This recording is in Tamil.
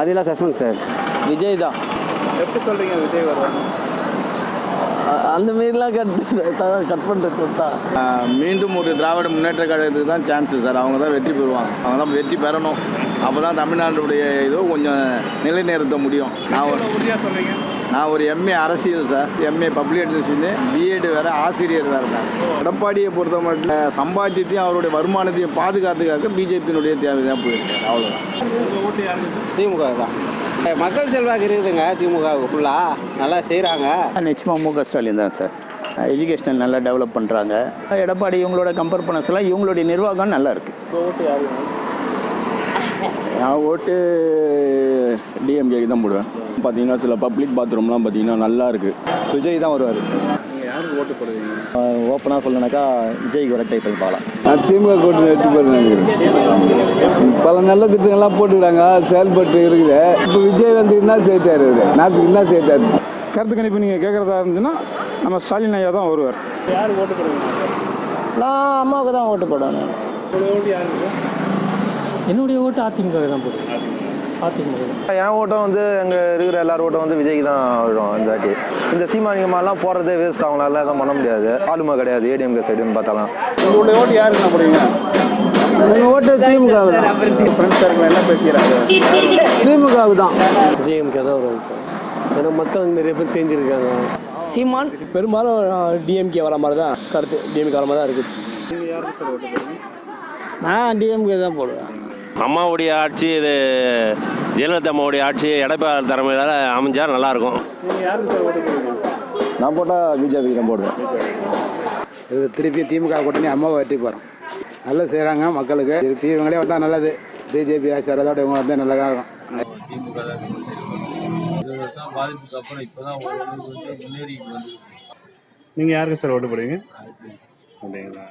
அதெல்லாம் சஸ்பென்ஸ் சார். விஜய் தான். எப்படி சொல்கிறீங்க விஜய் வருவாங்க? அந்த மாரிலாம் கட் பண்ணுறது தான். மீண்டும் ஒரு திராவிட முன்னேற்ற கழகத்துக்கு தான் சான்ஸு சார். அவங்க தான் வெற்றி பெறுவாங்க. அவங்க தான் வெற்றி பெறணும். அப்போ தான் தமிழ்நாட்டுடைய இதோ கொஞ்சம் நிலைநிறுத்த முடியும். நான் ஒரு எம்ஏ அரசியல் sir, MA public administration, BEd வேறு, ஆசிரியர் வேறு தான். எடப்பாடியை பொறுத்த மட்டும் சம்பாத்தியத்தையும் அவருடைய வருமானத்தையும் பாதுகாத்துக்காக பிஜேபியினுடைய தேவை தான் போயிருக்காரு. அவ்வளோதான். திமுக தான். மக்கள் செல்வாக்கு இருக்குதுங்க திமுக ஃபுல்லாக நல்லா செய்கிறாங்க. நிச்சயமாக மு க ஸ்டாலின் தான் சார். எஜுகேஷனல் நல்லா டெவலப் பண்ணுறாங்க. எடப்பாடி இவங்களோட கம்பேர் பண்ண சொல்ல இவங்களுடைய நிர்வாகம் நல்லா இருக்குது. நான் ஓட்டு டிஎம்கேக்கு தான் போடுவேன். பார்த்தீங்கன்னா சில பப்ளிக் பாத்ரூம்லாம் பார்த்தீங்கன்னா நல்லா இருக்குது. விஜய் தான் வருவார். நீங்கள் யாருக்கு ஓட்டு போடுவீங்க? ஓப்பனாக சொல்லணுனாக்கா விஜய்க்கு ஒரு டைப் பார்க்கலாம். நான் திமுக கூட்டணி வெற்றி பெறுறேன். பல நல்ல திட்டங்கள்லாம் போட்டுக்கிறாங்க, செயல்பட்டு இருக்குது. இப்போ விஜய் வந்து என்ன செய்தார், நாட்டுக்கு என்ன செய்தார்? கருத்து கணிப்பு நீங்கள் கேட்குறதா இருந்துச்சுன்னா நம்ம ஸ்டாலின் ஐயா தான் வருவார். யாருக்கு ஓட்டு போடுவீங்க? நான் அம்மாவுக்கு தான் ஓட்டு போடுவேன். ஓட்டு யாருக்கு? என்னுடைய ஓட்டு அதிமுக தான் போடுவேன். அதிமுக தான். என் ஓட்டம் வந்து அங்கே இருக்கிற எல்லார் ஓட்டம் வந்து விஜய்க்கு தான் விழும். இந்த வாட்டி இந்த சீமானிகமாலாம் போகிறதே வேஸ்ட். அவங்களால எதுவும் பண்ண முடியாது. ஆளுமை கிடையாது ஏடிஎம்கே சைடுன்னு பார்த்தாலாம். உங்களுடைய ஓட்டு யாருக்கு போடுவீங்க? எங்கள் ஓட்டு திமுக தான். ஃப்ரெண்ட்ஸ் சர்க்கிள் என்ன பேசுகிறாங்க? திமுகவுக்கு தான். டிஎம்கே தான் வரும். ஏன்னா மக்கள் நிறைய பேர் தெரிஞ்சிருக்காங்க. சீமான் பெரும்பாலும் டிஎம்கே வர மாதிரி தான் கருத்து. டிஎம்கே வர மாதிரி தான் இருக்குது. நீங்கள் யாருக்கு சார் ஓட்டு போடுவீங்க? நான் டிஎம்கே தான் போடுவேன். அம்மாவுடைய ஆட்சி, இது ஜெயலலிதா அம்மாவுடைய ஆட்சி எடப்பாடி தலைமையில் அமைஞ்சால் நல்லாயிருக்கும். நீங்கள் யாருக்கு சார் ஓட்டு போடுவீங்க? நான் போட்டால் பிஜேபிக்கு தான் போடுவேன். இது திருப்பி திமுக கூட்டணி அம்மாவை வெற்றி போகிறோம். நல்லா செய்கிறாங்க மக்களுக்கு. திருப்பி இவங்களே வந்தால் நல்லது. பிஜேபி ஆசீர்வாதோட இவங்க வந்தால் நல்லதாக இருக்கும். பாதிப்புக்கு அப்புறம் இப்போதான் முன்னேறி வந்து. நீங்கள் யாருக்கு சார் ஓட்டு போடுவீங்க? அப்படிங்களா?